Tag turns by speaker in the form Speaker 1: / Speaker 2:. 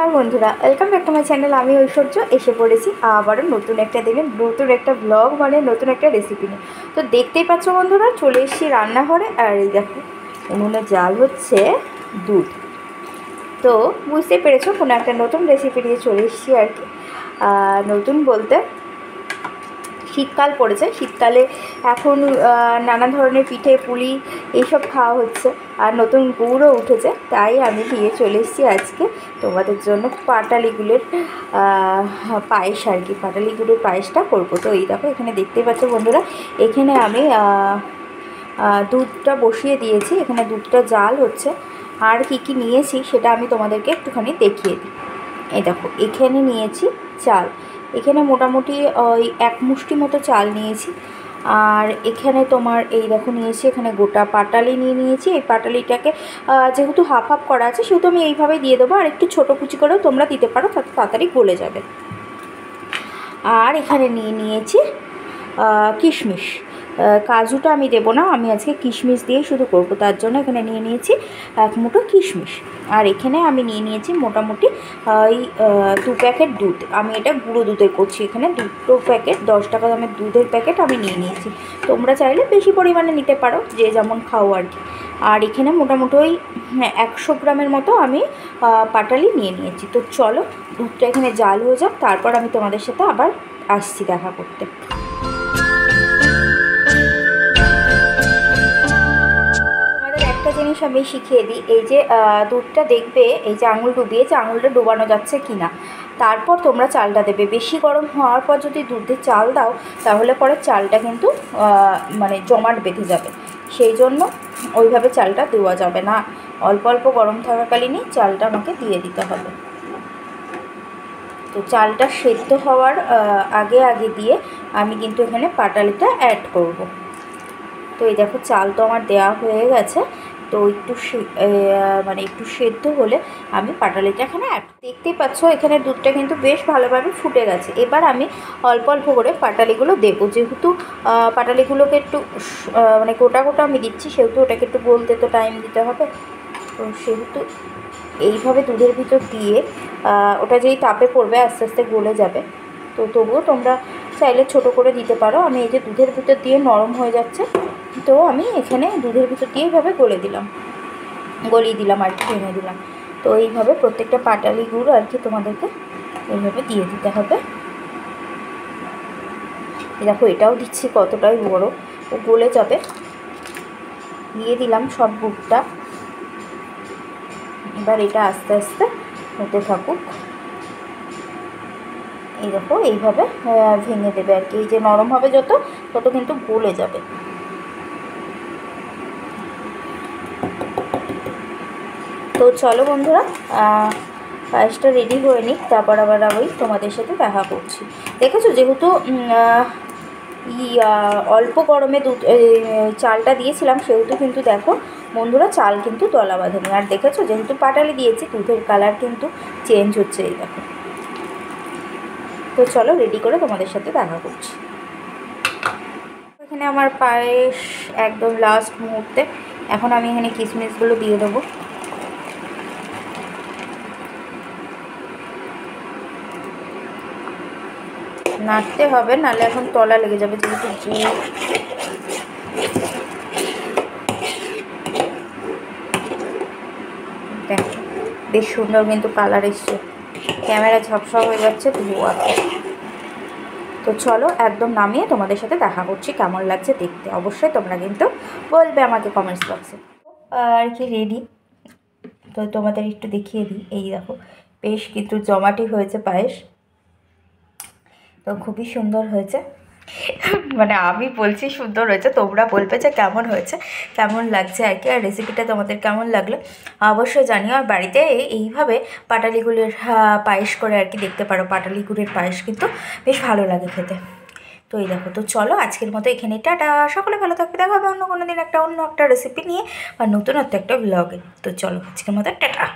Speaker 1: नमस्कार बंधुरा welcome back to my channel. আমি ঐশ্বর্য এসে পড়েছি আবারও নতুন একটা দিনে নতুন একটা ব্লগ মানে নতুন একটা রেসিপি নিয়ে। তো দেখতেই পাচ্ছ বন্ধুরা চলে এসেছি রান্নাঘরে। আর এই দেখো উনুনে জাল হচ্ছে দুধ। তো বুঝতেই পেরেছো কোনো একটা নতুন রেসিপি নিয়ে চলে এসেছি আর কি। নতুন বলতে শীতকাল পড়েছে, শীতকালে এখন নানা ধরনের পিঠে পুলি এইসব খাওয়া হচ্ছে আর নতুন গুড়ও উঠেছে, তাই আমি দিয়ে চলে এসেছি আজকে তোমাদের জন্য পাটালি গুড়ের পায়েস আর কি। পাটালি গুড়ের পায়েসটা করবো। তো এই দেখো এখানে দেখতেই পাচ্ছ বন্ধুরা, এখানে আমি দুধটা বসিয়ে দিয়েছি, এখানে দুধটা জাল হচ্ছে। আর কি কি নিয়েছি সেটা আমি তোমাদেরকে একটুখানি দেখিয়ে দিই। এই দেখো এখানে নিয়েছি চাল, এখানে মোটামুটি ওই এক মুষ্টি মতো চাল নিয়েছি। আর এখানে তোমার এই দেখো নিয়েছি এখানে গোটা পাটালি নিয়েছি। এই পাটালিটাকে যেহেতু হাফ হাফ করা আছে সেহেতু আমি এইভাবেই দিয়ে দেবো, আর একটু ছোটো কুচি করেও তোমরা দিতে পারো, তাতে তাড়াতাড়ি গলে যাবে। আর এখানে নিয়েছি কিশমিশ, কাজুটা আমি দেবো না, আমি আজকে কিশমিশ দিয়েই শুধু করবো, তার জন্য এখানে নিয়েছি এক মুঠো কিশমিশ। আর এখানে আমি নিয়েছি মোটামুটি ওই 2 প্যাকেট দুধ। আমি এটা গুঁড়ো দুধের করছি, এখানে 2 প্যাকেট 10 টাকা দামের দুধের প্যাকেট আমি নিয়েছি। তোমরা চাইলে বেশি পরিমাণে নিতে পারো, যে যেমন খাও আর কি। আর এখানে মোটামুটি ওই 100 গ্রামের মতো আমি পাটালি নিয়েছি। তো চলো দুধটা এখানে জাল হয়ে যাক, তারপর আমি তোমাদের সাথে আবার আসছি দেখা করতে। একটা জিনিস আমি শিখিয়ে দিই, এই যে দুধটা দেখবে এই যে আঙুল ডুবিয়েছে, আঙুলটা ডোবানো যাচ্ছে কি না, তারপর তোমরা চালটা দেবে। বেশি গরম হওয়ার পর যদি দুধে চাল দাও তাহলে পরে চালটা কিন্তু মানে জমাট বেঁধে যাবে, সেই জন্য ওইভাবে চালটা দেওয়া যাবে না। অল্প অল্প গরম থাকাকালীনই চালটা আমাকে দিয়ে দিতে হবে। তো চালটা সেদ্ধ হওয়ার আগে দিয়ে আমি কিন্তু এখানে পাটালিটা অ্যাড করব। তো এই দেখো চাল তো আমার দেওয়া হয়ে গেছে, তো একটু মানে একটু সেদ্ধ হলে আমি পাটালিটা এখানে দেখতেই পাচ্ছ এখানে দুধটা কিন্তু বেশ ভালোভাবে ফুটে গেছে। এবার আমি অল্প অল্প করে পাটালিগুলো দেবো, যেহেতু পাটালিগুলোকে একটু মানে গোটা গোটা আমি দিচ্ছি, সেহেতু ওটাকে একটু গলতে তো টাইম দিতে হবে। তো সেহেতু এইভাবে দুধের ভিতর দিয়ে ওটা যেই তাপে পড়বে আস্তে আস্তে গলে যাবে। তো তবুও তোমরা চাইলে ছোটো করে দিতে পারো। আমি এই যে দুধের ভিতর দিয়ে নরম হয়ে যাচ্ছে, তো আমি এখানে দুধের ভিতর দিয়ে এইভাবে গলিয়ে দিলাম আর কি, ভেঙে দিলাম। তো এইভাবে প্রত্যেকটা পাটালি গুড় আর কি তোমাদেরকে এইভাবে দিয়ে দিতে হবে। দেখো এটাও দিচ্ছি কতটাই বড়, ও গলে যাবে। দিয়ে দিলাম সব গুড়টা, এবার এটা আস্তে আস্তে হতে থাকুক। এই দেখো এইভাবে ভেঙে দেবে আর কি, এই যে নরম হবে যত তত কিন্তু গলে যাবে। তো চলো বন্ধুরা পায়েসটা রেডি হয়ে নিক, তারপর আবার আমি তোমাদের সাথে দেখা করছি। দেখেছো যেহেতু অল্প গরমে দুধ চালটা দিয়েছিলাম, সেহেতু কিন্তু দেখো বন্ধুরা চাল কিন্তু দলা বাঁধেনি। আর দেখেছো যেহেতু পাটালি দিয়েছি দুধের কালার কিন্তু চেঞ্জ হচ্ছে, এই দেখো। তো চলো রেডি করে তোমাদের সাথে দেখা করছি। এখানে আমার পায়েস একদম লাস্ট মুহূর্তে, এখন আমি এখানে কিশমিশগুলো দিয়ে দেবো। নাড়তে হবে, নাহলে এখন তলা লেগে যাবে, যেহেতু দেখো বেশ সুন্দর কিন্তু কালার এসছে। ক্যামেরা ঝাপসা হয়ে যাচ্ছে ধোয়া। তো চলো একদম নামিয়ে তোমাদের সাথে দেখা করছি, কেমন লাগছে দেখতে অবশ্যই তোমরা কিন্তু বলবে আমাকে কমেন্টস বক্সে। আর কি রেডি, তো তোমাদের একটু দেখিয়ে দিই। এই দেখো বেশ কিন্তু জমাটি হয়েছে পায়েস, তো খুবই সুন্দর হয়েছে। মানে আমি বলছি সুন্দর হয়েছে, তোমরা বলবে যে কেমন হয়েছে, কেমন লাগছে আর কি। আর রেসিপিটা তোমাদের কেমন লাগলো অবশ্যই জানিও। আর বাড়িতে এইভাবে পাটালি গুড়ের পায়েস করে আর কি দেখতে পারো। পাটালি গুড়ের পায়েস কিন্তু বেশ ভালো লাগে খেতে। তো এই দেখো, তো চলো আজকের মতো এখানে টাটা। সকলে ভালো থাকবে, দেখা হবে অন্য কোনো দিন অন্য একটা রেসিপি নিয়ে বা নতুনত্ব একটা ব্লগে। তো চলো আজকের মতো টাটা।